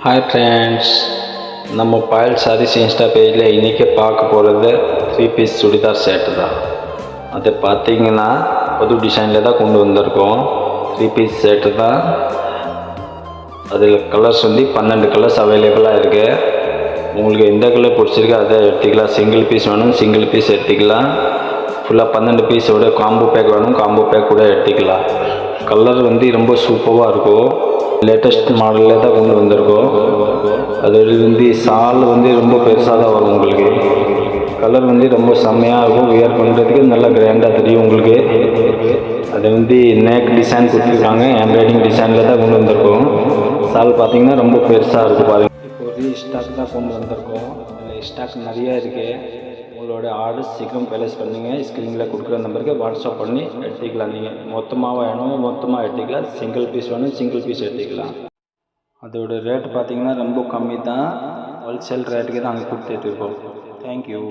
Hi friends, நம்ம பாயல் saris Insta பேஜில் இன்றைக்கி பார்க்க போகிறது 3 பீஸ் சுடிதார் செட்டு தான். அதை பார்த்தீங்கன்னா புது டிசைனில் தான் கொண்டு வந்திருக்கோம். 3 பீஸ் செட்டு தான். அதில் கலர்ஸ் 12 கலர்ஸ் அவைலபிளாக இருக்குது. உங்களுக்கு எந்த கலர் பிடிச்சிருக்கோ அதை எடுத்துக்கலாம். சிங்கிள் பீஸ் வேணும் சிங்கிள் பீஸ் எடுத்துக்கலாம். ஃபுல்லாக 12 பீஸோட காம்போ பேக் வேணும் காம்போ பேக் கூட எடுத்துக்கலாம். கலர் ரொம்ப சூப்பராக இருக்கும். லேட்டஸ்ட் மாடலில் தான் கொண்டு வந்திருக்கோம். அது சால் ரொம்ப பெருசாக தான் வரும். உங்களுக்கு கலர் ரொம்ப செம்மையாக இருக்கும். வியர் பண்ணுறதுக்கு நல்லா கிராண்டாக தெரியும் உங்களுக்கு. அது நேக் டிசைன் கொடுத்துருக்காங்க. எம்ப்ராய்டிங் டிசைனில் தான் கொண்டு வந்திருக்கோம். சால் பார்த்தீங்கன்னா ரொம்ப பெருசாக இருக்குது பாருங்கள். இப்போ ரீஸ்டாக் தான் கொண்டு வந்திருக்கோம். அதில் ஸ்டாக் நிறையா இருக்குது. உங்களோட ஆர்டர் சீக்கிரம் ப்ளேஸ் பண்ணிங்க. ஸ்க்ரீனில் கொடுக்குற நம்பருக்கு வாட்ஸ்அப் பண்ணி எடுத்துக்கலாம். நீங்கள் மொத்தமாக வேணும் மொத்தமாக எடுத்துக்கலாம். சிங்கிள் பீஸ் வேணும் சிங்கிள் பீஸ் எடுத்துக்கலாம். அதோட ரேட் பார்த்தீங்கன்னா ரொம்ப கம்மி தான். ஹோல்சேல் ரேட்டுக்கு தான் நாங்கள் கொடுத்துட்ருக்கோம். தேங்க்யூ.